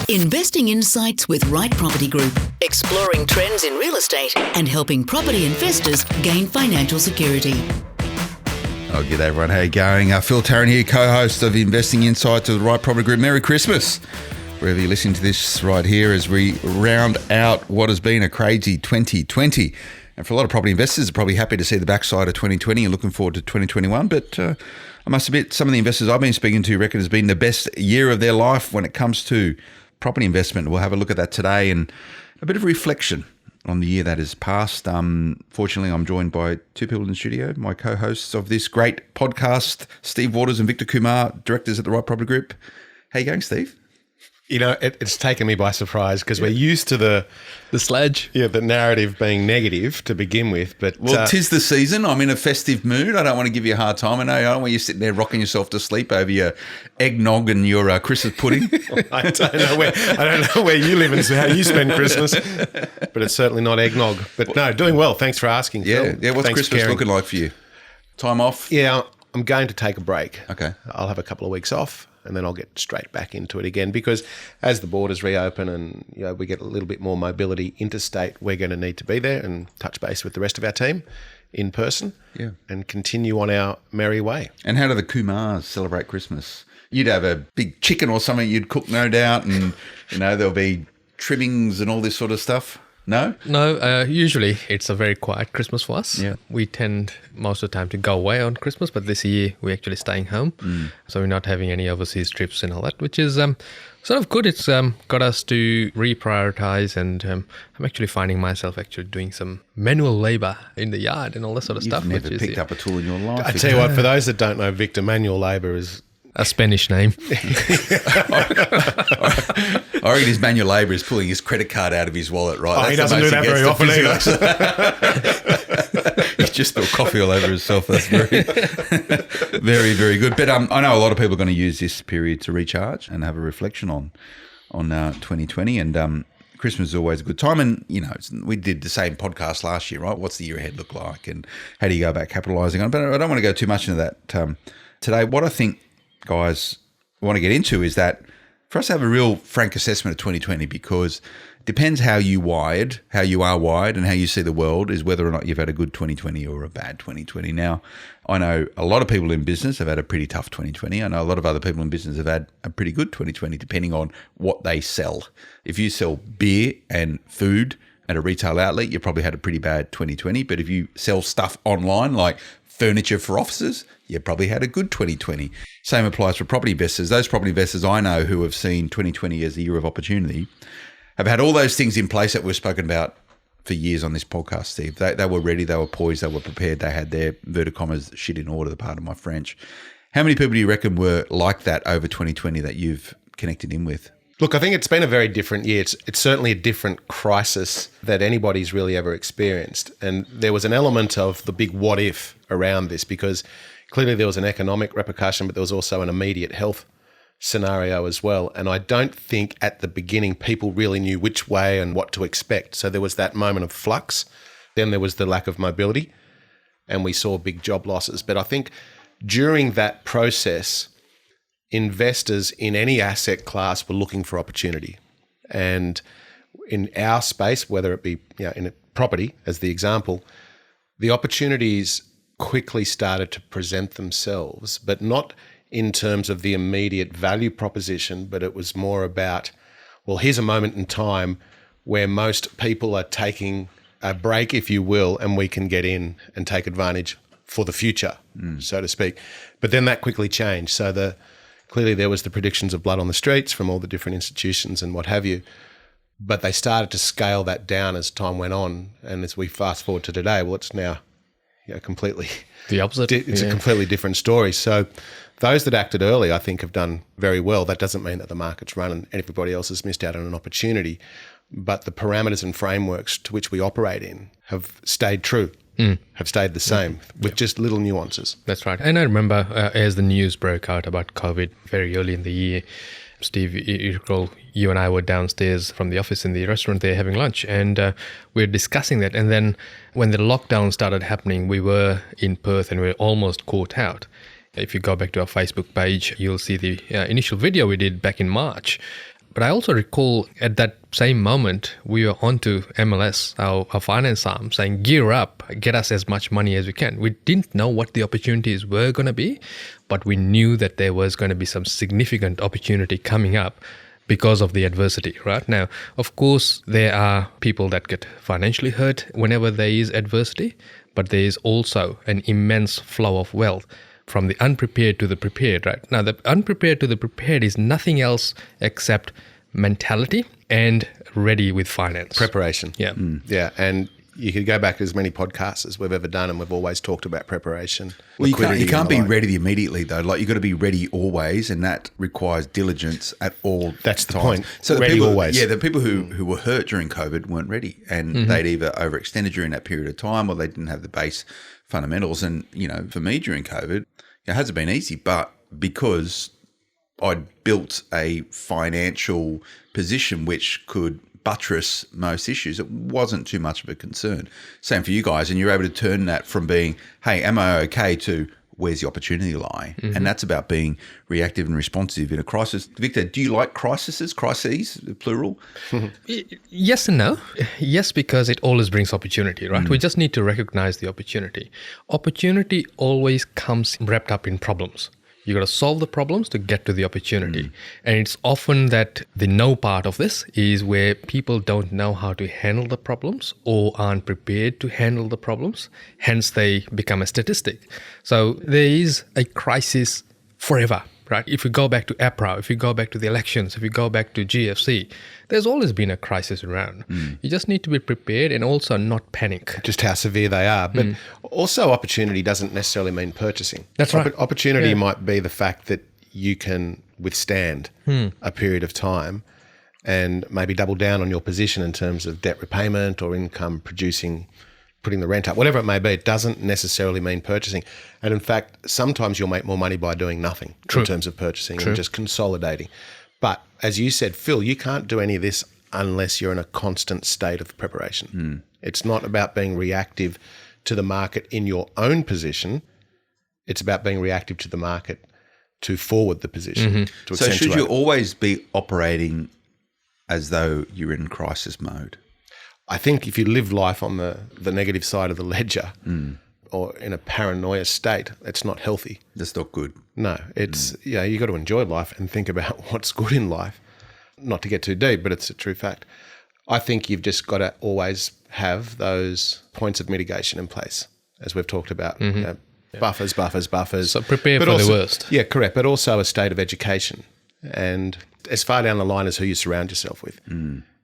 Investing insights with Right Property Group, exploring trends in real estate and helping property investors gain financial security. Oh, g'day everyone. How you going? Phil Tarrant here, co-host of Investing Insights of the Right Property Group. Merry Christmas, wherever you're listening to this right here as we round out what has been a crazy 2020. And for a lot of property investors, they're probably happy to see the backside of 2020 and looking forward to 2021. But I must admit, some of the investors I've been speaking to reckon it's been the best year of their life when it comes to property investment. We'll have a look at that today and a bit of reflection on the year that has passed. Fortunately, I'm joined by two people in the studio, my co-hosts of this great podcast, Steve Waters and Victor Kumar, directors at the Right Property Group. How you going, Steve? You know, it's taken me by surprise because we're used to the sledge. Yeah, the narrative being negative to begin with. But well, 'tis the season. I'm in a festive mood. I don't want to give you a hard time. I don't want you sitting there rocking yourself to sleep over your eggnog and your Christmas pudding. I don't know where you live and how you spend Christmas, but it's certainly not eggnog. But no, doing well. Thanks for asking, Phil. Yeah. What's Thanks Christmas looking like for you? Time off? Yeah, I'm going to take a break. Okay. I'll have a couple of weeks off. And then I'll get straight back into it again because as the borders reopen and we get a little bit more mobility interstate, we're going to need to be there and touch base with the rest of our team in person and continue on our merry way. And how do the Kumars celebrate Christmas? You'd have a big chicken or something you'd cook, no doubt, and there'll be trimmings and all this sort of stuff. No? No, usually it's a very quiet Christmas for us. Yeah. We tend most of the time to go away on Christmas, but this year we're actually staying home. So we're not having any overseas trips and all that, which is sort of good. It's got us to reprioritize, and I'm actually finding myself actually doing some manual labor in the yard and all that sort of stuff. You've never picked up a tool in your life. I tell you what, for those that don't know, Victor, manual labor is a Spanish name. I reckon his manual labour is pulling his credit card out of his wallet, right? Oh, he doesn't do that very often either. He's just spilled coffee all over himself. That's very, very, very good. But I know a lot of people are going to use this period to recharge and have a reflection on 2020. And Christmas is always a good time. And, we did the same podcast last year, right? What's the year ahead look like? And how do you go about capitalising on it? But I don't want to go too much into that today. What I think, guys, want to get into is that for us to have a real frank assessment of 2020, because it depends how you are wired and how you see the world is whether or not you've had a good 2020 or a bad 2020. Now, I know a lot of people in business have had a pretty tough 2020. I know a lot of other people in business have had a pretty good 2020, depending on what they sell. If you sell beer and food at a retail outlet, you probably had a pretty bad 2020. But if you sell stuff online like furniture for offices, you probably had a good 2020. Same applies for property investors. Those property investors I know who have seen 2020 as a year of opportunity have had all those things in place that we've spoken about for years on this podcast, Steve. They were ready, they were poised, they were prepared, they had their verticommas shit in order, the part of my French. How many people do you reckon were like that over 2020 that you've connected in with? Look, I think it's been a very different year. It's certainly a different crisis that anybody's really ever experienced. And there was an element of the big what if around this because clearly there was an economic repercussion, but there was also an immediate health scenario as well. And I don't think at the beginning people really knew which way and what to expect. So there was that moment of flux. Then there was the lack of mobility and we saw big job losses. But I think during that process, investors in any asset class were looking for opportunity. And in our space, whether it be in a property as the example, the opportunities quickly started to present themselves, but not in terms of the immediate value proposition, but it was more about, well, here's a moment in time where most people are taking a break, if you will, and we can get in and take advantage for the future, so to speak. But then that quickly changed. So clearly there was the predictions of blood on the streets from all the different institutions and what have you, but they started to scale that down as time went on. And as we fast forward to today, well, it's now completely the opposite. It's a completely different story. So those that acted early, I think, have done very well. That doesn't mean that the market's run and everybody else has missed out on an opportunity, but the parameters and frameworks to which we operate in have stayed true. Have stayed the same with just little nuances. That's right. And I remember as the news broke out about COVID very early in the year, Steve, you recall you and I were downstairs from the office in the restaurant there having lunch, and we were discussing that. And then when the lockdown started happening, we were in Perth and we were almost caught out. If you go back to our Facebook page, you'll see the initial video we did back in March. But I also recall at that same moment, we were onto MLS, our finance arm, saying, gear up, get us as much money as we can. We didn't know what the opportunities were going to be, but we knew that there was going to be some significant opportunity coming up because of the adversity, right? Now, of course, there are people that get financially hurt whenever there is adversity, but there is also an immense flow of wealth from the unprepared to the prepared, right? Now, the unprepared to the prepared is nothing else except mentality and ready with finance. Preparation. Yeah. Yeah, and you could go back to as many podcasts as we've ever done, and we've always talked about preparation. Well, you can't liquidity be and the like. ready immediately though. Like you've got to be ready always, and that requires diligence at all. That's the times. point. So the Ready people, always. Yeah, the people who were hurt during COVID weren't ready, and they'd either overextended during that period of time, or they didn't have the base fundamentals. And for me during COVID, it hasn't been easy, but because I'd built a financial position which could buttress most issues, it wasn't too much of a concern. Same for you guys, and you're able to turn that from being, hey, am I okay, to where's the opportunity lie? And that's about being reactive and responsive in a crisis. Victor, do you like crises, plural? Yes and no. Yes, because it always brings opportunity, right? We just need to recognize the opportunity. Opportunity always comes wrapped up in problems. You got to solve the problems to get to the opportunity. And it's often that the no part of this is where people don't know how to handle the problems or aren't prepared to handle the problems. Hence, they become a statistic. So there is a crisis forever, right? If you go back to APRA, if you go back to the elections, if you go back to GFC, there's always been a crisis around. You just need to be prepared and also not panic. Just how severe they are. But also opportunity doesn't necessarily mean purchasing. That's right. Opportunity might be the fact that you can withstand a period of time and maybe double down on your position in terms of debt repayment or income producing, putting the rent up, whatever it may be. It doesn't necessarily mean purchasing. And in fact, sometimes you'll make more money by doing nothing in terms of purchasing and just consolidating. But as you said, Phil, you can't do any of this unless you're in a constant state of preparation. It's not about being reactive to the market in your own position. It's about being reactive to the market to forward the position. To So should accentuate you it. always be operating as though you're in crisis mode? I think if you live life on the negative side of the ledger or in a paranoia state, it's not healthy. That's not good. No, it's, you got to enjoy life and think about what's good in life. Not to get too deep, but it's a true fact. I think you've just got to always have those points of mitigation in place, as we've talked about. Buffers. So prepare But for also, the worst. Yeah, correct. But also a state of education and as far down the line as who you surround yourself with.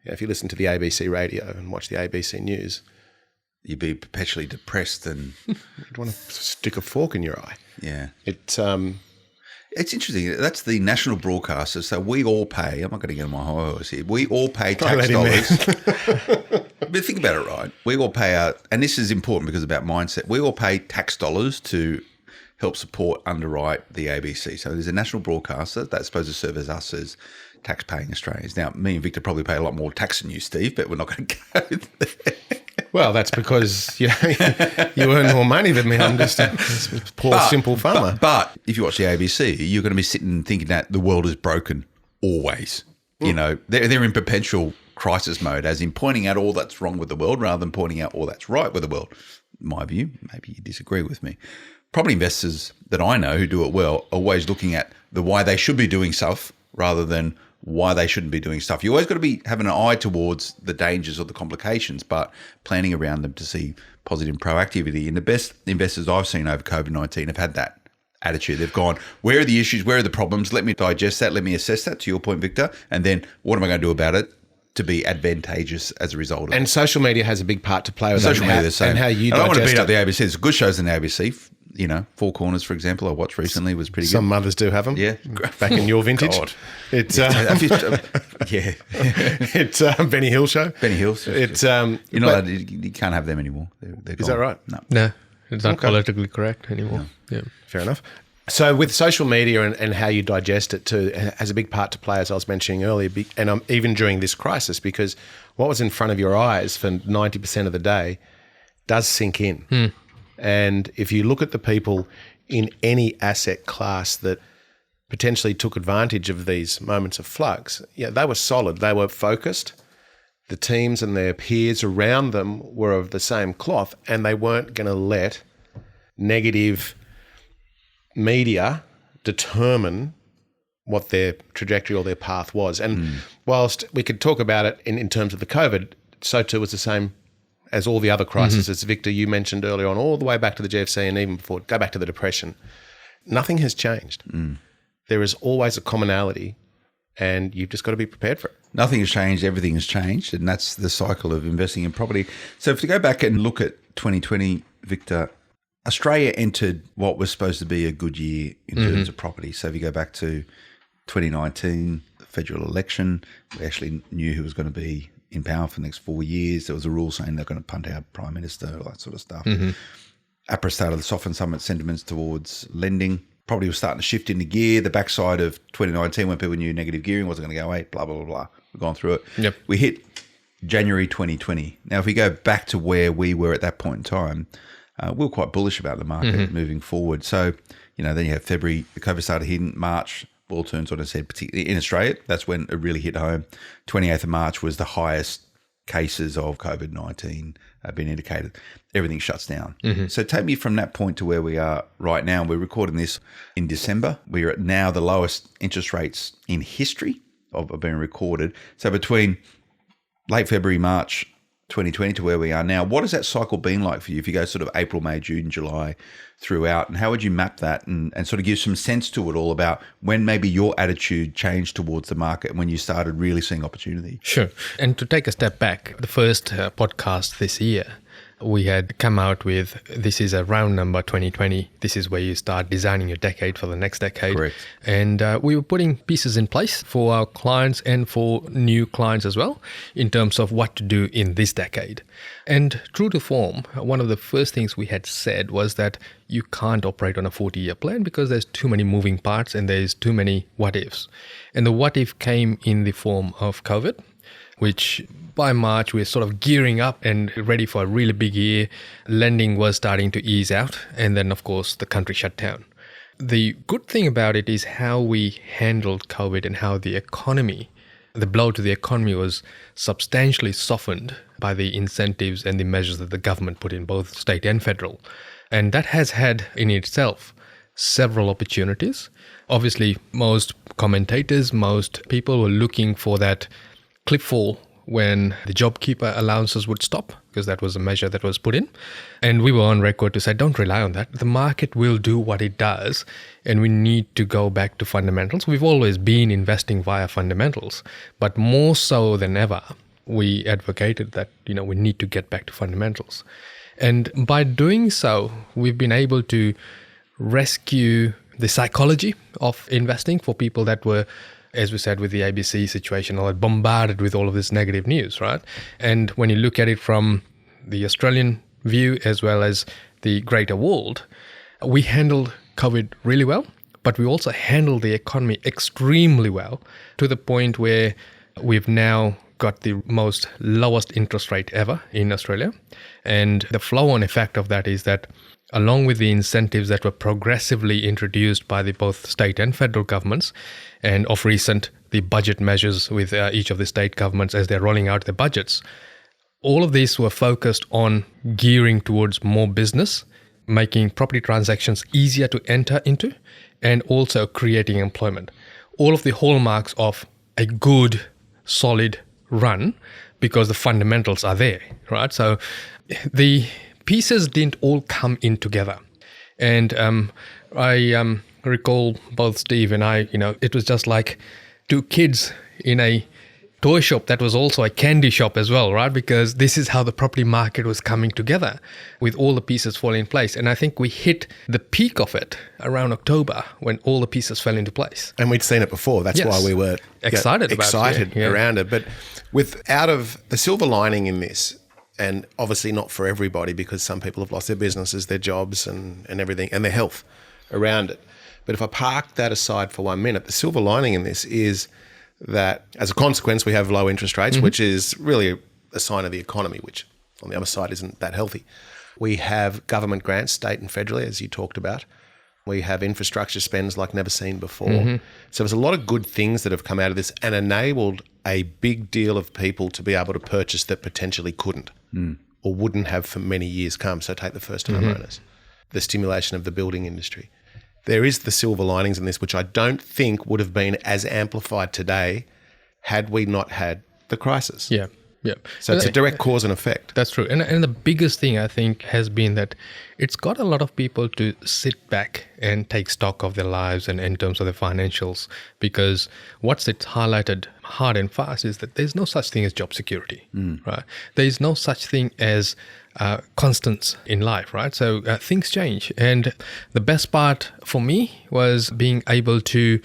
If you listen to the ABC radio and watch the ABC news, You'd be perpetually depressed and you'd want to stick a fork in your eye. yeah. It's It's interesting. That's the national broadcaster. So we all pay. I'm not going to get on my high horse here. We all pay tax let him dollars. But think about it, right? We all pay out, and this is important because about mindset. We all pay tax dollars to help support, underwrite the ABC. So there's a national broadcaster that's supposed to serve as us as tax-paying Australians. Now, me and Victor probably pay a lot more tax than you, Steve, but we're not going to go there. well, that's because you earn more money than me. I'm just a poor, simple farmer. But if you watch the ABC, you're going to be sitting thinking that the world is broken always. You know, they're in perpetual crisis mode, as in pointing out all that's wrong with the world rather than pointing out all that's right with the world. My view, maybe you disagree with me. Property investors that I know who do it well are always looking at the why they should be doing stuff rather than why they shouldn't be doing stuff. You always got to be having an eye towards the dangers or the complications, but planning around them to see positive proactivity. And the best investors I've seen over COVID-19 have had that attitude. They've gone, where are the issues? Where are the problems? Let me digest that. Let me assess that, to your point, Victor. And then what am I going to do about it to be advantageous as a result of it? And social media has a big part to play with Social media, the same. and how you I don't want to digest beat up it. the ABC. There's good shows on the ABC. You know, Four Corners, for example, I watched recently, was pretty Some good. mothers do have them. Yeah. Back in your vintage. God. It's Yeah. it's Benny Hill show. Benny Hill. It's You're not allowed, you can't have them anymore. They're Is that gone. right? No. No, it's not Okay. politically correct anymore. Yeah. Fair enough. So with social media and how you digest it too has a big part to play, as I was mentioning earlier, and even during this crisis, because what was in front of your eyes for 90% of the day does sink in. And if you look at the people in any asset class that potentially took advantage of these moments of flux, they were solid. They were focused. The teams and their peers around them were of the same cloth, and they weren't going to let negative media determine what their trajectory or their path was. And whilst we could talk about it in terms of the COVID, so too was the same as all the other crises, as Victor, you mentioned earlier on, all the way back to the GFC and even before, go back to the Depression. Nothing has changed. There is always a commonality, and you've just got to be prepared for it. Nothing has changed, everything has changed, and that's the cycle of investing in property. So if you go back and look at 2020, Victor, Australia entered what was supposed to be a good year in terms of property. So if you go back to 2019, the federal election, we actually knew who was going to be in power for the next 4 years. There was a rule saying they're going to punt out Prime Minister, all that sort of stuff. APRA started to soften some of its sentiments towards lending. Property was starting to shift into gear. The backside of 2019 when people knew negative gearing wasn't going to go away, blah, blah, blah, blah. We've gone through it. Yep. We hit January 2020. Now, if we go back to where we were at that point in time, we were quite bullish about the market moving forward. So, then you have February, the COVID started hitting, March, ball turns, what I said, particularly in Australia, that's when it really hit home. 28th of March was the highest cases of COVID-19 been indicated. Everything shuts down. So take me from that point to where we are right now. We're recording this in December. We're at now the lowest interest rates in history of being recorded. So between late February, March 2020 to where we are now, what has that cycle been like for you if you go sort of April, May, June, July throughout, and how would you map that and sort of give some sense to it all about when maybe your attitude changed towards the market and when you started really seeing opportunity? Sure. And to take a step back, the first podcast this year, we had come out with, this is a round number 2020. This is where you start designing your decade for the next decade. Correct. And we were putting pieces in place for our clients and for new clients as well in terms of what to do in this decade. And true to form, one of the first things we had said was that you can't operate on a 40-year plan because there's too many moving parts and there's too many what ifs. And the what if came in the form of COVID, which by March we're sort of gearing up and ready for a really big year. Lending was starting to ease out, and then of course the country shut down. The good thing about it is how we handled COVID and how the economy, the blow to the economy was substantially softened by the incentives and the measures that the government put in, both state and federal. And that has had in itself several opportunities. Obviously, most commentators, most people were looking for that cliff fall when the JobKeeper allowances would stop, because that was a measure that was put in. And we were on record to say, don't rely on that. The market will do what it does, and we need to go back to fundamentals. We've always been investing via fundamentals, but more so than ever, we advocated that, we need to get back to fundamentals. And by doing so, we've been able to rescue the psychology of investing for people that were, as we said with the ABC situation, bombarded with all of this negative news, right? And when you look at it from the Australian view as well as the greater world, we handled COVID really well, but we also handled the economy extremely well to the point where we've now got the most lowest interest rate ever in Australia. And the flow-on effect of that is that along with the incentives that were progressively introduced by the both state and federal governments, and of recent, the budget measures with each of the state governments as they're rolling out their budgets, all of these were focused on gearing towards more business, making property transactions easier to enter into, and also creating employment. All of the hallmarks of a good, solid run, because the fundamentals are there, right? So the pieces didn't all come in together. And I recall both Steve and I, it was just like two kids in a toy shop that was also a candy shop as well, right? Because this is how the property market was coming together with all the pieces falling in place. And I think we hit the peak of it around October when all the pieces fell into place. And we'd seen it before. That's why we were excited around it. But out of the silver lining in this, and obviously not for everybody because some people have lost their businesses, their jobs and everything, and their health around it. But if I park that aside for 1 minute, the silver lining in this is that as a consequence, we have low interest rates, which is really a sign of the economy, which on the other side isn't that healthy. We have government grants, state and federally, as you talked about. We have infrastructure spends like never seen before. So there's a lot of good things that have come out of this and enabled a big deal of people to be able to purchase that potentially couldn't or wouldn't have for many years come. So take the first homeowners, the stimulation of the building industry. There is the silver linings in this, which I don't think would have been as amplified today had we not had the crisis. Yeah. So it's a direct cause and effect. That's true. And the biggest thing I think has been that it's got a lot of people to sit back and take stock of their lives and in terms of their financials, because what's it's highlighted hard and fast is that there's no such thing as job security, right? There is no such thing as constants in life, right? So things change. And the best part for me was being able to,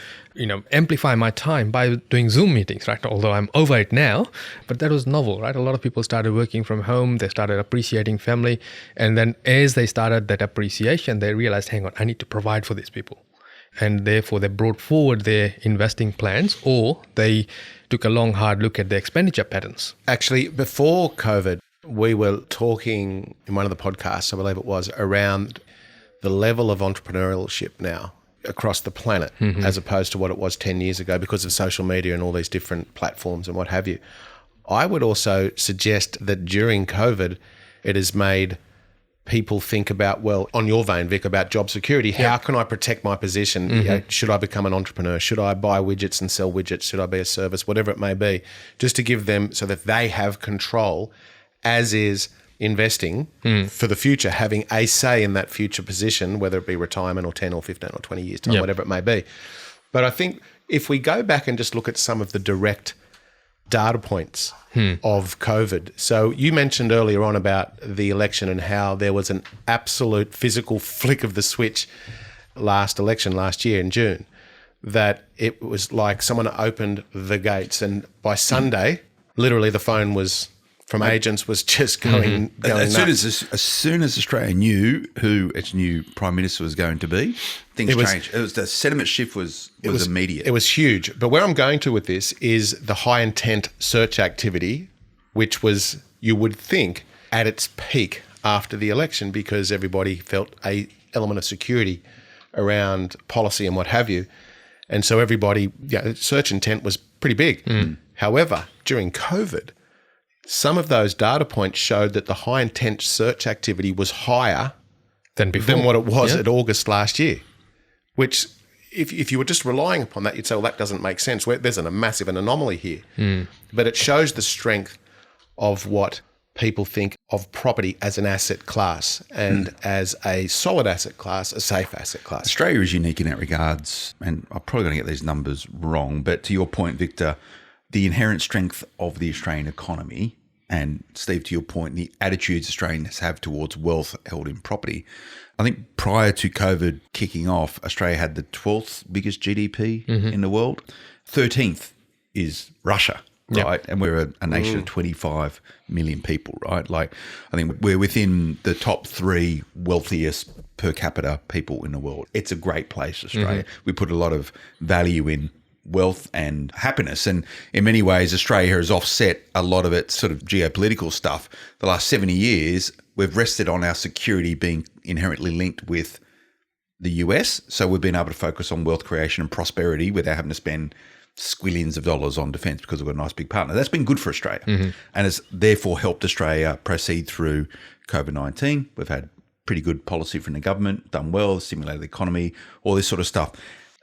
amplify my time by doing Zoom meetings, right? Although I'm over it now, but that was novel, right? A lot of people started working from home. They started appreciating family. And then as they started that appreciation, they realized, hang on, I need to provide for these people. And therefore, they brought forward their investing plans, or they took a long, hard look at their expenditure patterns. Actually, before COVID, we were talking in one of the podcasts, I believe it was, around the level of entrepreneurship now across the planet as opposed to what it was 10 years ago because of social media and all these different platforms and what have you. I would also suggest that during COVID, it has made people think about, well, on your vein, Vic, about job security. How can I protect my position? Should I become an entrepreneur? Should I buy widgets and sell widgets? Should I be a service? Whatever it may be, just to give them so that they have control, as is investing for the future, having a say in that future position, whether it be retirement or 10 or 15 or 20 years time, whatever it may be. But I think if we go back and just look at some of the direct data points of COVID. So you mentioned earlier on about the election and how there was an absolute physical flick of the switch last year in June, that it was like someone opened the gates and by Sunday, literally the phone was from agents was just going nuts. As soon as Australia knew who its new Prime Minister was going to be, things changed. It was the sentiment shift was immediate. It was huge. But where I'm going to with this is the high intent search activity, which was, you would think, at its peak after the election because everybody felt a element of security around policy and what have you. And so everybody, search intent was pretty big. However, during COVID, some of those data points showed that the high intent search activity was higher than before, than what it was at August last year, which if you were just relying upon that, you'd say, well, that doesn't make sense. There's a massive anomaly here. But it shows the strength of what people think of property as an asset class and as a solid asset class, a safe asset class. Australia is unique in that regards, and I'm probably going to get these numbers wrong, but to your point, Victor, the inherent strength of the Australian economy, and Steve, to your point, the attitudes Australians have towards wealth held in property. I think prior to COVID kicking off, Australia had the 12th biggest GDP in the world. 13th is Russia, right? And we're a nation of 25 million people, right? Like, I think we're within the top 3 wealthiest per capita people in the world. It's a great place, Australia. We put a lot of value in wealth and happiness. And in many ways, Australia has offset a lot of its sort of geopolitical stuff. The last 70 years, we've rested on our security being inherently linked with the US. So we've been able to focus on wealth creation and prosperity without having to spend squillions of dollars on defence because we've got a nice big partner. That's been good for Australia and has therefore helped Australia proceed through COVID-19. We've had pretty good policy from the government, done well, stimulated the economy, all this sort of stuff.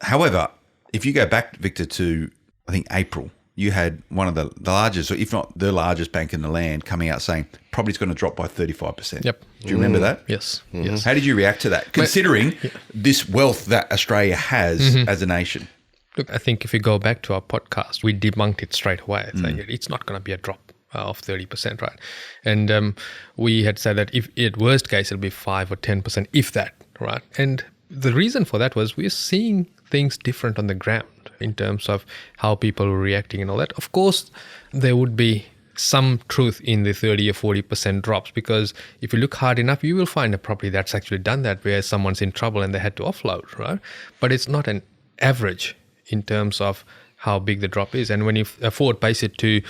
However, if you go back, Victor, to, I think, April, you had one of the largest, or if not the largest bank in the land coming out saying property's going to drop by 35%. Yep. Do you remember that? Yes. Yes. How did you react to that, considering this wealth that Australia has as a nation? Look, I think if you go back to our podcast, we debunked it straight away, saying it's not going to be a drop of 30%, right? And we had said that if at worst case, it'll be 5 or 10%, if that, right? And the reason for that was we're seeing things different on the ground in terms of how people were reacting and all that. Of course, there would be some truth in the 30 or 40% drops, because if you look hard enough, you will find a property that's actually done that where someone's in trouble and they had to offload, right? But it's not an average in terms of how big the drop is. And when you forward pace it to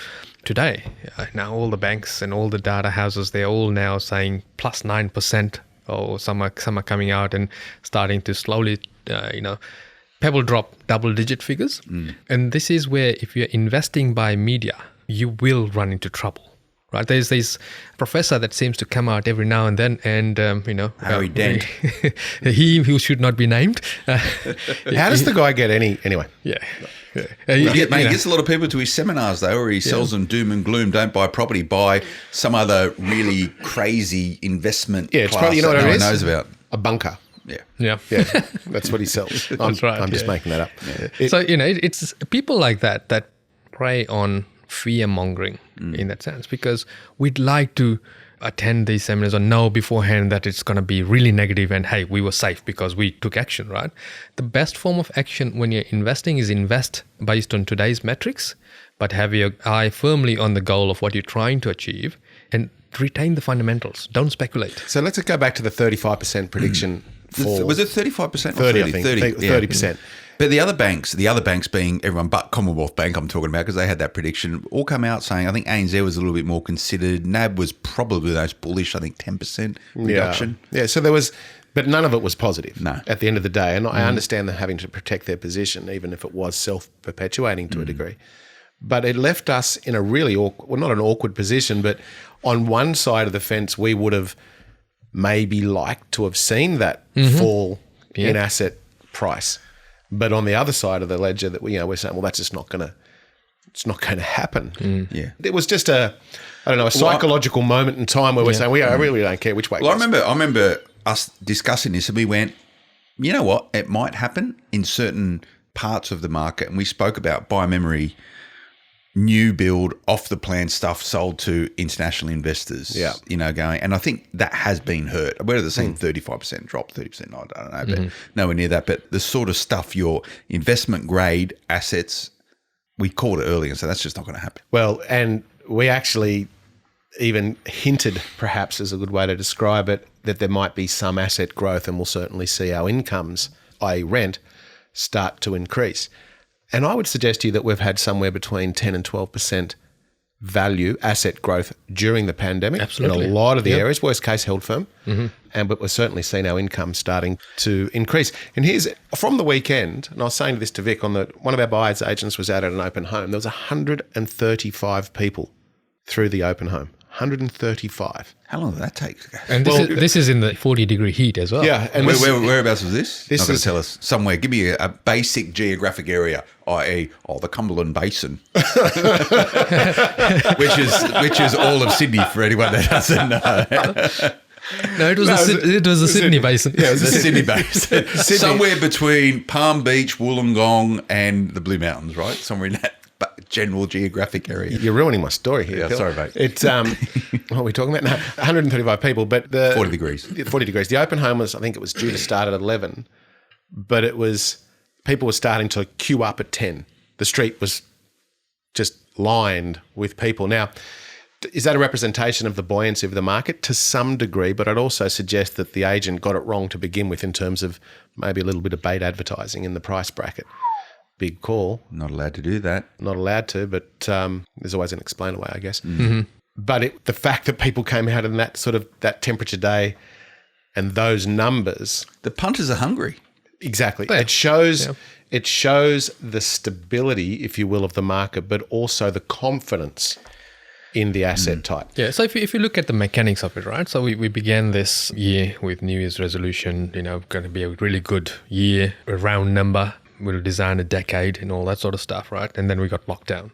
today, now all the banks and all the data houses, they're all now saying plus 9% or some are coming out and starting to slowly, Pebble drop double-digit figures. And this is where if you're investing by media, you will run into trouble. Right, there's this professor that seems to come out every now and then, and Harry Dent. he who should not be named. How does the guy get any anyway? Yeah. He gets a lot of people to his seminars though, where he sells them doom and gloom. Don't buy property, buy some other really crazy investment. Yeah, it's class probably, you know that what no it one is? knows about. A bunker. Yeah. Yeah, that's what he sells. That's right. I'm just making that up. Yeah. So it's people like that prey on fear mongering in that sense, because we'd like to attend these seminars or know beforehand that it's going to be really negative and hey, we were safe because we took action, right? The best form of action when you're investing is invest based on today's metrics, but have your eye firmly on the goal of what you're trying to achieve and retain the fundamentals. Don't speculate. So let's go back to the 35% prediction for... Was it 35% or 30, I think. 30%. But the other banks being everyone but Commonwealth Bank I'm talking about, because they had that prediction, all come out saying, I think ANZ was a little bit more considered. NAB was probably the most bullish, I think 10% reduction. Yeah, so there was, but none of it was positive at the end of the day. And I understand them having to protect their position, even if it was self-perpetuating to a degree. But it left us in a really awkward, well, not an awkward position, but on one side of the fence, we would have maybe liked to have seen that fall in asset price. But on the other side of the ledger, that we're saying, well, that's just not going to happen. Yeah, it was just a psychological moment in time where we're saying, I really don't care which way. Well, I remember us discussing this, and we went, you know what, it might happen in certain parts of the market, and we spoke about by memory, new build, off the plan stuff sold to international investors. Yeah, going, and I think that has been hurt. Whether they're saying 35% drop, 30%, I don't know, but nowhere near that. But the sort of stuff, your investment grade assets, we called it earlier, so that's just not going to happen. Well, and we actually even hinted, perhaps is a good way to describe it, that there might be some asset growth, and we'll certainly see our incomes, i.e. rent, start to increase. And I would suggest to you that we've had somewhere between 10 and 12% value asset growth during the pandemic. Absolutely. In a lot of the areas, worst case held firm. But we've certainly seen our income starting to increase. And here's, from the weekend, and I was saying this to Vic, one of our buyers agents was out at an open home. There was 135 people through the open home. 135. How long did that take? And this is in the 40-degree heat as well. Yeah. And whereabouts was this? This not going to tell us. Somewhere. Give me a basic geographic area, i.e., the Cumberland Basin, which is all of Sydney for anyone that doesn't know. No, it was the Sydney Basin. Yeah, it was the Sydney Basin. Somewhere between Palm Beach, Wollongong, and the Blue Mountains, right? Somewhere in that general geographic area. You're ruining my story here. Yeah, Phil. sorry, mate. It's what are we talking about now? 135 people, but 40 degrees. 40 degrees. The open home was, I think it was due to start at 11, but it was people were starting to queue up at 10. The street was just lined with people. Now, is that a representation of the buoyancy of the market? To some degree, but I'd also suggest that the agent got it wrong to begin with in terms of maybe a little bit of bait advertising in the price bracket. Big call. Not allowed to do that. Not allowed to, but there's always an explainer way, I guess. But the fact that people came out in that temperature day and those numbers. The punters are hungry. Exactly. Yeah. It shows the stability, if you will, of the market, but also the confidence in the asset type. Yeah. So if you look at the mechanics of it, right? So we began this year with New Year's resolution, going to be a really good year, a round number. We'll design a decade and all that sort of stuff, right? And then we got locked down.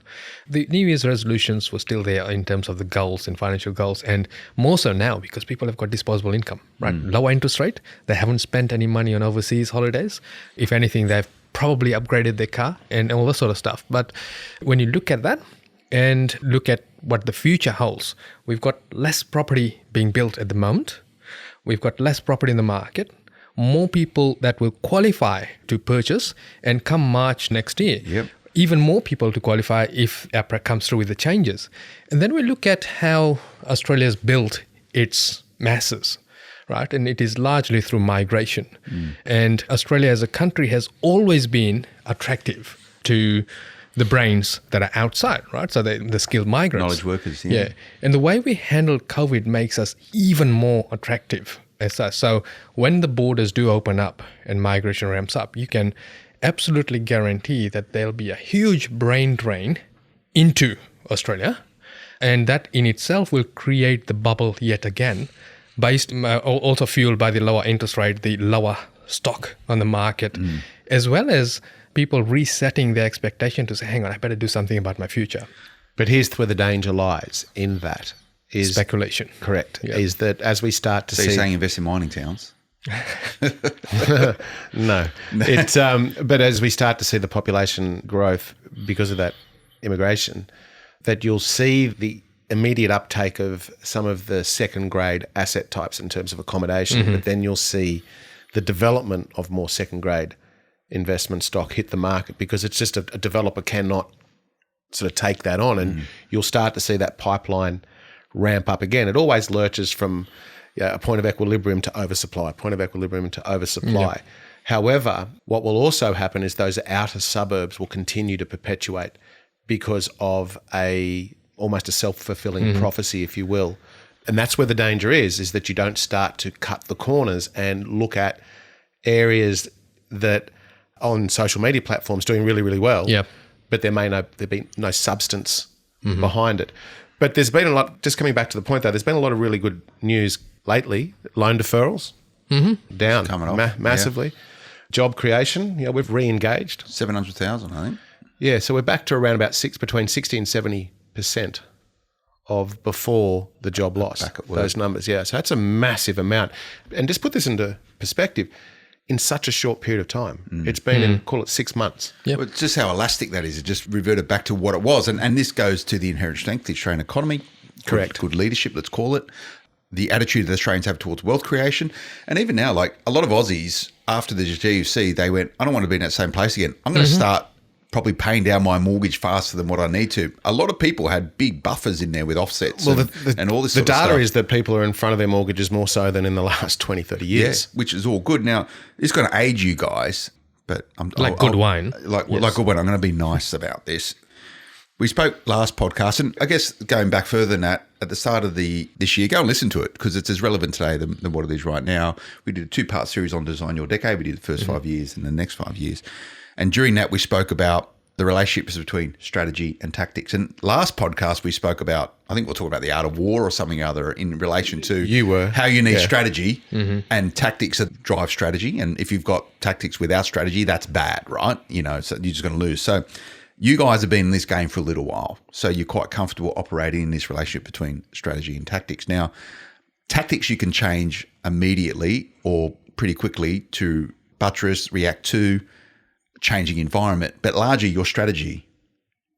The New Year's resolutions were still there in terms of the goals and financial goals, and more so now because people have got disposable income, right? Lower interest rate. They haven't spent any money on overseas holidays. If anything, they've probably upgraded their car and all that sort of stuff. But when you look at that and look at what the future holds, we've got less property being built at the moment. We've got less property in the market. More people that will qualify to purchase, and come March next year, even more people to qualify if APRA comes through with the changes. And then we look at how Australia's built its masses, right? And it is largely through migration. And Australia as a country has always been attractive to the brains that are outside, right? So the skilled migrants. Knowledge workers, yeah. And the way we handled COVID makes us even more attractive as such. So when the borders do open up and migration ramps up, you can absolutely guarantee that there'll be a huge brain drain into Australia. And that in itself will create the bubble yet again, based also fueled by the lower interest rate, the lower stock on the market, as well as people resetting their expectation to say, hang on, I better do something about my future. But here's where the danger lies in that. Is speculation. Correct. Yeah. Is that as we start to So see... you're saying invest in mining towns? No. But as we start to see the population growth because of that immigration, that you'll see the immediate uptake of some of the second grade asset types in terms of accommodation, but then you'll see the development of more second grade investment stock hit the market because it's just a developer cannot sort of take that on, and you'll start to see that pipeline ramp up again. It always lurches from a point of equilibrium to oversupply, Yeah. However, what will also happen is those outer suburbs will continue to perpetuate because of almost a self-fulfilling prophecy, if you will. And that's where the danger is that you don't start to cut the corners and look at areas that on social media platforms doing really, really well, but there be no substance behind it. But there's been a lot, just coming back to the point though, there's been a lot of really good news lately. Loan deferrals, down coming off, massively. Job creation, we've re-engaged. 700,000, I think. Yeah, so we're back to around about between 60 and 70% of before the job loss, Back at work. those numbers. Yeah, so that's a massive amount. And just put this into perspective, in such a short period of time. It's been in, call it 6 months. Yep. Well, it's just how elastic that is. It just reverted back to what it was. And this goes to the inherent strength, the Australian economy. Correct. Good leadership, let's call it. The attitude that Australians have towards wealth creation. And even now, like a lot of Aussies, after the GFC, they went, I don't want to be in that same place again. I'm going to start probably paying down my mortgage faster than what I need to. A lot of people had big buffers in there with offsets and all this the sort of data stuff. is that people are in front of their mortgages more so than in the last 20, 30 years. Yeah, which is all good. Now, it's going to age you guys, but Good wine. Like good wine. I'm going to be nice about this. We spoke last podcast, and I guess going back further than that, at the start of this year, go and listen to it because it's as relevant today than what it is right now. We did a 2-part series on Design Your Decade. We did the first 5 years and the next 5 years. And during that, we spoke about the relationships between strategy and tactics. And last podcast, we spoke about, I think we'll talk about the art of war or something or other in relation to how you need strategy and tactics that drive strategy. And if you've got tactics without strategy, that's bad, right? So you're just going to lose. So you guys have been in this game for a little while. So you're quite comfortable operating in this relationship between strategy and tactics. Now, tactics you can change immediately or pretty quickly to buttress, react to, changing environment, but largely your strategy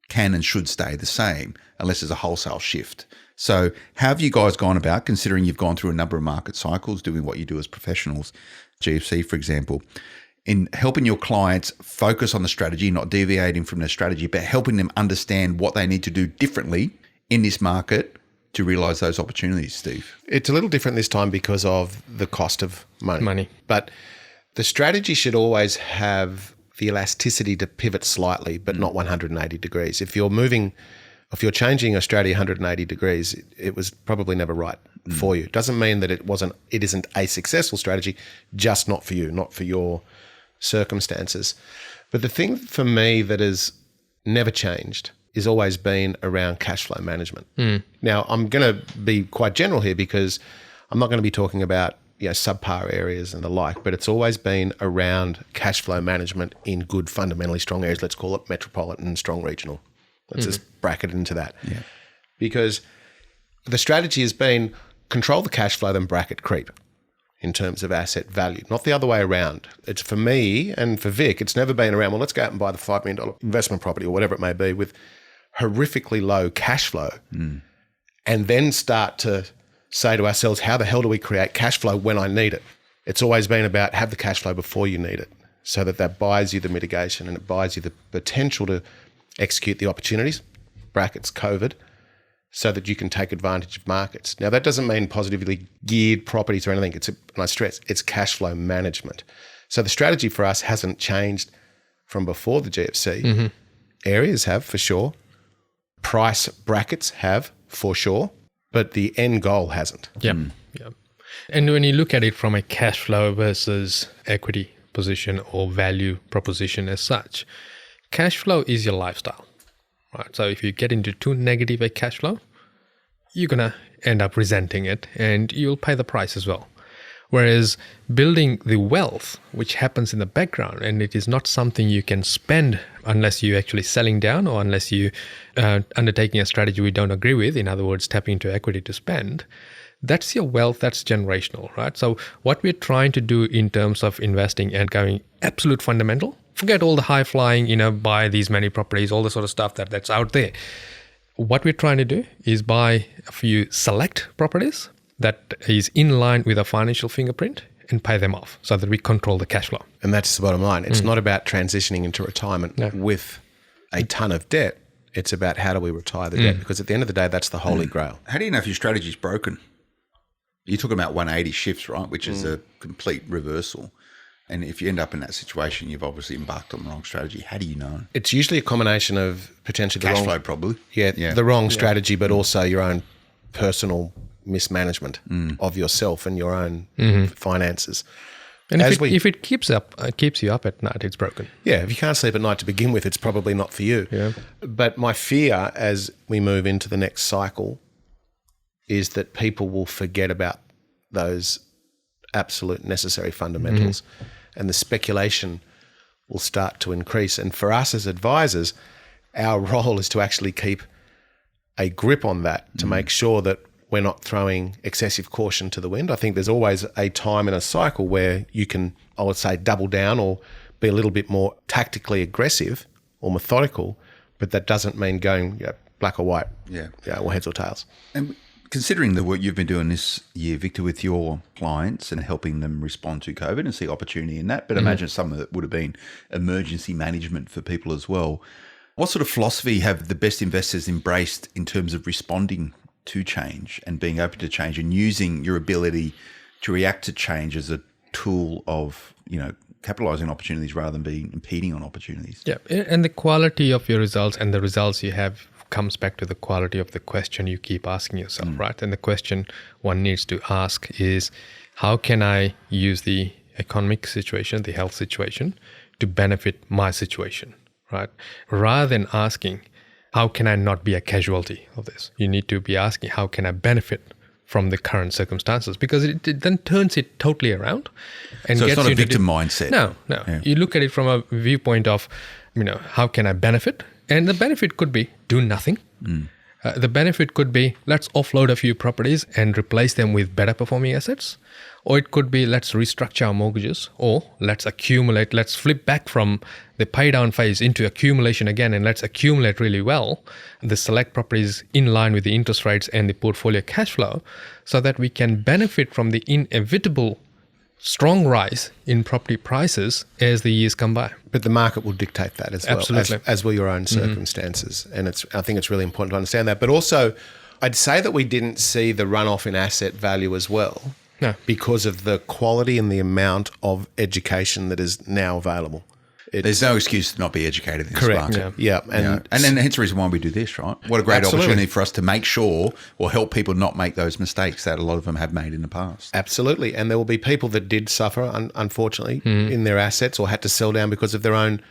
can and should stay the same unless there's a wholesale shift. So how have you guys gone about, considering you've gone through a number of market cycles, doing what you do as professionals, GFC, for example, in helping your clients focus on the strategy, not deviating from their strategy, but helping them understand what they need to do differently in this market to realize those opportunities, Steve? It's a little different this time because of the cost of money. But the strategy should always have the elasticity to pivot slightly, but not 180 degrees. If you're changing your strategy 180 degrees, it was probably never right for you. It doesn't mean that it isn't a successful strategy, just not for you, not for your circumstances. But the thing for me that has never changed is always been around cash flow management. Now, I'm going to be quite general here because I'm not going to be talking about subpar areas and the like, but it's always been around cash flow management in good, fundamentally strong areas. Let's call it metropolitan and strong regional. Let's just bracket into that. Yeah. Because the strategy has been control the cash flow, then bracket creep in terms of asset value, not the other way around. It's for me and for Vic, it's never been around, well, let's go out and buy the $5 million investment property or whatever it may be with horrifically low cash flow and then start to say to ourselves, how the hell do we create cash flow when I need it? It's always been about have the cash flow before you need it so that buys you the mitigation and it buys you the potential to execute the opportunities, brackets COVID, so that you can take advantage of markets. Now, that doesn't mean positively geared properties or anything. And I stress, it's cash flow management. So the strategy for us hasn't changed from before the GFC. Areas have, for sure. Price brackets have, for sure. But the end goal hasn't. Yeah. And when you look at it from a cash flow versus equity position or value proposition as such, cash flow is your lifestyle, right? So if you get into too negative a cash flow, you're going to end up resenting it and you'll pay the price as well. Whereas building the wealth, which happens in the background, and it is not something you can spend unless you're actually selling down or unless you undertaking a strategy we don't agree with, in other words, tapping into equity to spend, that's your wealth, that's generational, right? So what we're trying to do in terms of investing and going absolute fundamental, forget all the high flying, buy these many properties, all the sort of stuff that's out there. What we're trying to do is buy a few select properties that is in line with a financial fingerprint and pay them off so that we control the cash flow. And that's the bottom line. It's not about transitioning into retirement with a ton of debt. It's about how do we retire the debt? Because at the end of the day, that's the holy grail. How do you know if your strategy's broken? You're talking about 180 shifts, right? Which is a complete reversal. And if you end up in that situation, you've obviously embarked on the wrong strategy. How do you know? It's usually a combination of potentially the Cash wrong flow, probably. the wrong strategy, but also your own personal mismanagement of yourself and your own finances. And if it keeps you up at night, it's broken. Yeah, if you can't sleep at night to begin with, it's probably not for you. Yeah. But my fear as we move into the next cycle is that people will forget about those absolute necessary fundamentals and the speculation will start to increase. And for us as advisors, our role is to actually keep a grip on that to make sure that we're not throwing excessive caution to the wind. I think there's always a time in a cycle where you can, I would say, double down or be a little bit more tactically aggressive or methodical, but that doesn't mean going black or white, or heads or tails. And considering the work you've been doing this year, Victor, with your clients and helping them respond to COVID and see opportunity in that, but imagine some of it would have been emergency management for people as well. What sort of philosophy have the best investors embraced in terms of responding to change and being open to change and using your ability to react to change as a tool of, capitalizing on opportunities rather than being impeding on opportunities? Yeah, and the quality of your results and the results you have comes back to the quality of the question you keep asking yourself, right? And the question one needs to ask is, how can I use the economic situation, the health situation, to benefit my situation, right? Rather than asking, how can I not be a casualty of this? You need to be asking, how can I benefit from the current circumstances? Because it then turns it totally around. And so gets it's not you a victim mindset. No. Yeah. You look at it from a viewpoint of, how can I benefit? And the benefit could be do nothing. The benefit could be let's offload a few properties and replace them with better performing assets. Or it could be let's restructure our mortgages, or let's accumulate, let's flip back from the pay down phase into accumulation again, and let's accumulate really well the select properties in line with the interest rates and the portfolio cash flow so that we can benefit from the inevitable strong rise in property prices as the years come by. But the market will dictate that as well, Absolutely. as will your own circumstances. And I think it's really important to understand that. But also, I'd say that we didn't see the runoff in asset value as well. No. Because of the quality and the amount of education that is now available. There's no excuse to not be educated in this Correct. market. Yeah. And then hence the reason why we do this, right? What a great opportunity for us to make sure or help people not make those mistakes that a lot of them have made in the past. Absolutely. And there will be people that did suffer, unfortunately, in their assets or had to sell down because of their own,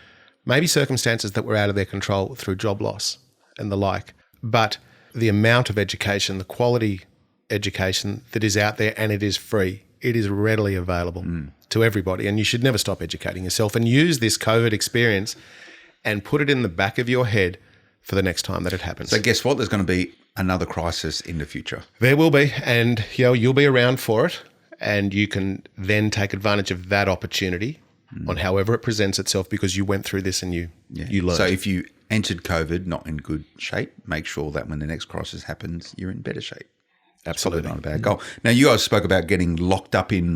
maybe circumstances that were out of their control through job loss and the like. But the amount of education, the quality education that is out there, and it is free. It is readily available to everybody, and you should never stop educating yourself and use this COVID experience and put it in the back of your head for the next time that it happens. So guess what? There's going to be another crisis in the future. There will be, and you'll be around for it, and you can then take advantage of that opportunity on however it presents itself because you went through this and you learned. So if you entered COVID not in good shape, make sure that when the next crisis happens, you're in better shape. Absolutely. Not a bad goal. Now, you guys spoke about getting locked up in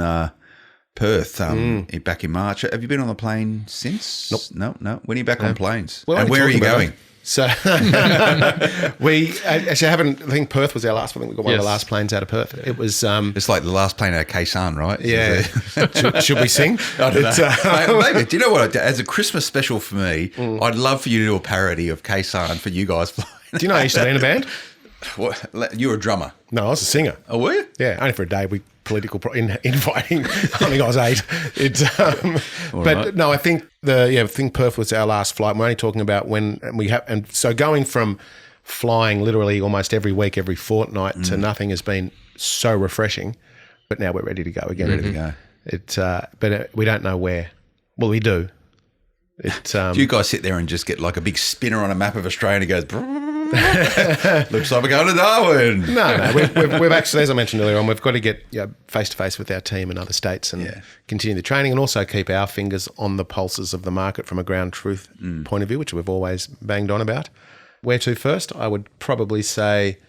Perth back in March. Have you been on the plane since? Nope. No. When are you back on planes? Well, and where are you going? So we actually haven't. I think Perth was our last. I think we got one of the last planes out of Perth. It was. It's like the last plane out of Kaysan, right? Yeah. should we sing? I don't know. Maybe. Do you know what? As a Christmas special for me, I'd love for you to do a parody of Kaysan for you guys flying. Do you know I used to be in a band? What? You're a drummer. No, I was a singer. Oh, were you? Yeah, only for a day. We infighting. I think I was 8. Right. No, I think Perth was our last flight. We're only talking about when we have, and so going from flying literally almost every week, every fortnight to nothing has been so refreshing. But now we're ready to go again. Ready to go. But we don't know where. Well, we do. Do you guys sit there and just get like a big spinner on a map of Australia and it goes, looks like we're going to Darwin? No. We've actually, as I mentioned earlier on, we've got to get face-to-face with our team in other states and continue the training, and also keep our fingers on the pulses of the market from a ground truth point of view, which we've always banged on about. Where to first? I would probably say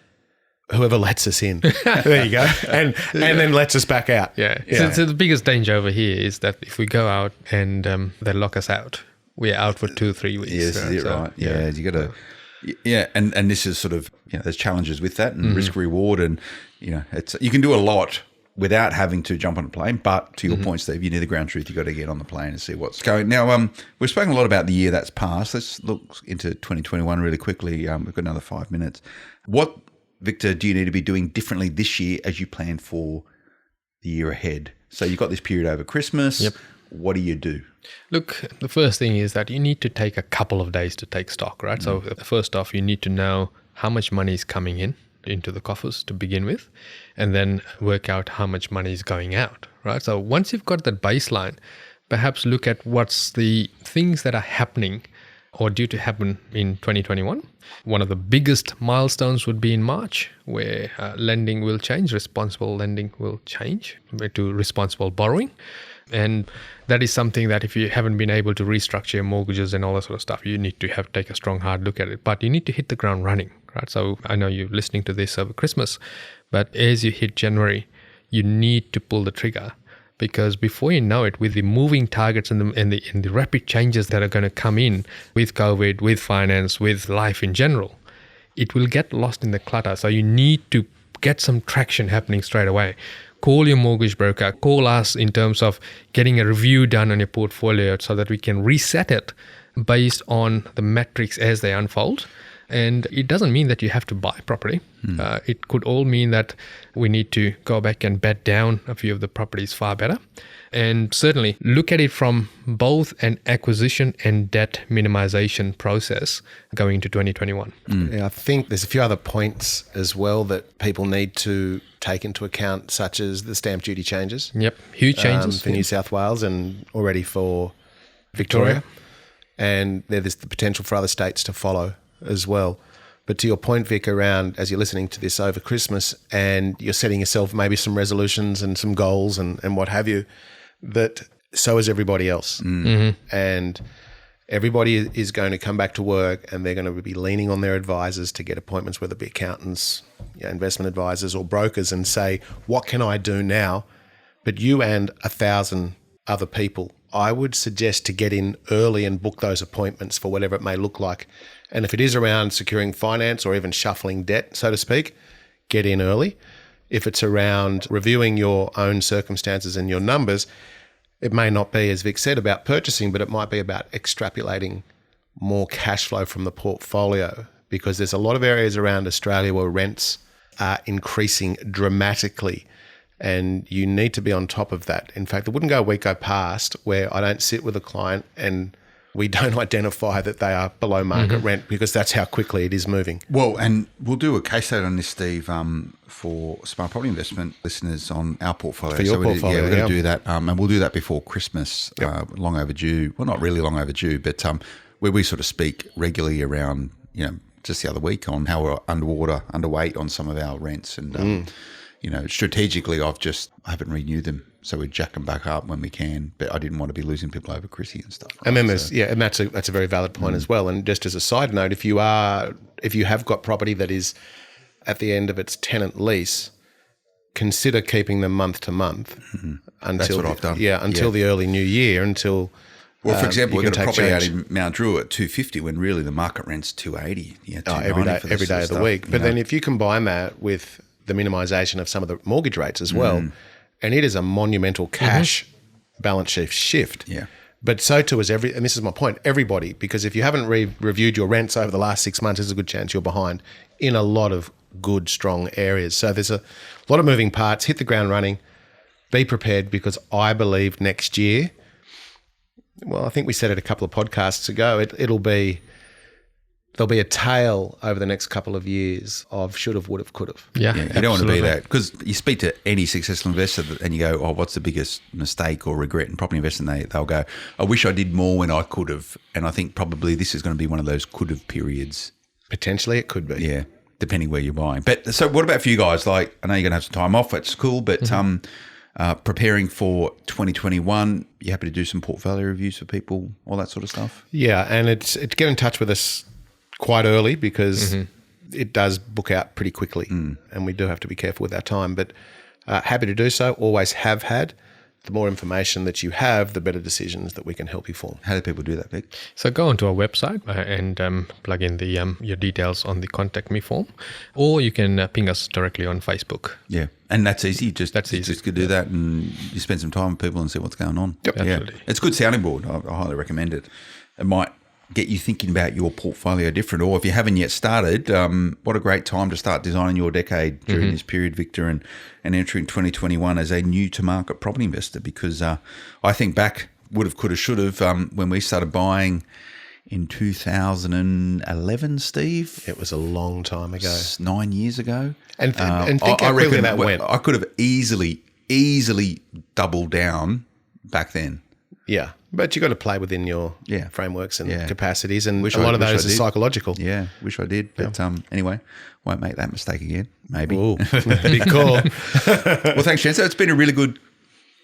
whoever lets us in. There you go. And then lets us back out. Yeah. So the biggest danger over here is that if we go out and they lock us out, we're out for 2-3 weeks. Yes, is it right? Yeah, you got to. Yeah, and this is sort of, there's challenges with that and risk reward, and it's you can do a lot without having to jump on a plane. But to your point, Steve, you need the ground truth. You got to get on the plane and see what's going. Now, we've spoken a lot about the year that's passed. Let's look into 2021 really quickly. We've got another 5 minutes. What, Victor, do you need to be doing differently this year as you plan for the year ahead? So you've got this period over Christmas. Yep. What do you do? Look, the first thing is that you need to take a couple of days to take stock, right? So first off, you need to know how much money is coming into the coffers to begin with, and then work out how much money is going out, right? So once you've got that baseline, perhaps look at what's the things that are happening or due to happen in 2021. One of the biggest milestones would be in March, where lending will change, responsible lending will change to responsible borrowing. And that is something that if you haven't been able to restructure your mortgages and all that sort of stuff, you need to take a strong, hard look at it. But you need to hit the ground running, right? So I know you're listening to this over Christmas, but as you hit January, you need to pull the trigger, because before you know it, with the moving targets and the rapid changes that are going to come in with COVID, with finance, with life in general, it will get lost in the clutter. So you need to get some traction happening straight away. Call your mortgage broker, call us in terms of getting a review done on your portfolio so that we can reset it based on the metrics as they unfold. And it doesn't mean that you have to buy property. It could all mean that we need to go back and bed down a few of the properties far better. And certainly look at it from both an acquisition and debt minimization process going into 2021. Yeah, I think there's a few other points as well that people need to take into account, such as the stamp duty changes. Yep, huge changes. For New South Wales and already for Victoria. And there's the potential for other states to follow as well. But to your point, Vic, around as you're listening to this over Christmas and you're setting yourself maybe some resolutions and some goals and what have you, that so is everybody else. And everybody is going to come back to work and they're going to be leaning on their advisors to get appointments, whether it be accountants, investment advisors or brokers, and say, what can I do now? But you and 1,000 other people, I would suggest to get in early and book those appointments for whatever it may look like. And if it is around securing finance or even shuffling debt, so to speak, get in early. If it's around reviewing your own circumstances and your numbers, it may not be, as Vic said, about purchasing, but it might be about extrapolating more cash flow from the portfolio, because there's a lot of areas around Australia where rents are increasing dramatically, and you need to be on top of that. In fact, it wouldn't go a week go past where I don't sit with a client and we don't identify that they are below market rent, because that's how quickly it is moving. Well, and we'll do a case study on this, Steve, for Smart Property Investment listeners on our portfolio. For your portfolio, we're going to do that, and we'll do that before Christmas. Long overdue. Well, not really long overdue, but where we sort of speak regularly around, just the other week on how we're underweight on some of our rents, and strategically, I haven't renewed them. So we jack them back up when we can, but I didn't want to be losing people over Chrissy and stuff. And then and that's a very valid point as well. And just as a side note, if you have got property that is at the end of its tenant lease, consider keeping them month to month until That's what I've done. Until the early new year. Until for example, we've got a property change out in Mount Druitt at 250 when really the market rent's 280. Every day of the week. But then if you combine that with the minimisation of some of the mortgage rates as well. And it is a monumental cash balance sheet shift. Yeah. But so too is and this is my point, everybody, because if you haven't reviewed your rents over the last 6 months, there's a good chance you're behind in a lot of good, strong areas. So there's a lot of moving parts. Hit the ground running. Be prepared, because I believe next year, well, I think we said it a couple of podcasts ago, there'll be a tale over the next couple of years of should've, would've, could've. Yeah, You don't want to be that, because you speak to any successful investor and you go, oh, what's the biggest mistake or regret in property investing? They'll go, I wish I did more when I could have. And I think probably this is going to be one of those could have periods. Potentially it could be. Yeah, depending where you're buying. But so what about for you guys? Like, I know you're going to have some time off. It's cool, but preparing for 2021, you happy to do some portfolio reviews for people, all that sort of stuff? Yeah, and it's get in touch with us quite early, because it does book out pretty quickly, and we do have to be careful with our time. But happy to do so, always have had. The more information that you have, the better decisions that we can help you form. How do people do that, Vic? So go onto our website and plug in your details on the contact me form, or you can ping us directly on Facebook. Yeah, and that's easy. That's easy. Just do that, and you spend some time with people and see what's going on. Yep. Yeah, Absolutely. it's a good sounding board. I highly recommend it. It might get you thinking about your portfolio different, or if you haven't yet started, what a great time to start designing your decade during this period, Victor, and entering 2021 as a new to market property investor, because I think back, would have, could have, should have, when we started buying in 2011, Steve. It was a long time ago. 9 years ago. And think how quickly that went. I could have easily doubled down back then. Yeah, but you got to play within your frameworks and capacities, and a lot of those are psychological. Yeah, wish I did. But anyway, won't make that mistake again, maybe. Ooh, big call. Well, thanks, Jen. So it's been a really good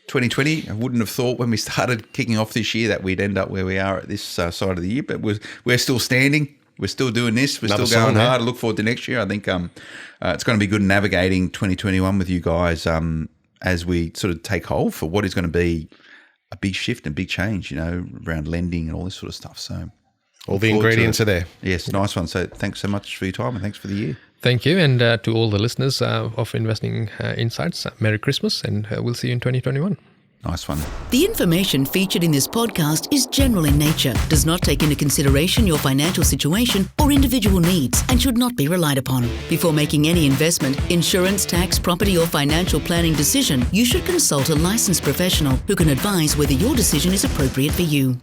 2020. I wouldn't have thought when we started kicking off this year that we'd end up where we are at this side of the year, but we're still standing. We're still doing this. We're still going hard. I look forward to next year. I think it's going to be good navigating 2021 with you guys as we sort of take hold for what is going to be a big shift and big change, around lending and all this sort of stuff. So all the ingredients are there. Yes, nice one. So thanks so much for your time and thanks for the year. Thank you. And to all the listeners of Investing Insights, Merry Christmas, and we'll see you in 2021. Nice one. The information featured in this podcast is general in nature, does not take into consideration your financial situation or individual needs, and should not be relied upon. Before making any investment, insurance, tax, property, or financial planning decision, you should consult a licensed professional who can advise whether your decision is appropriate for you.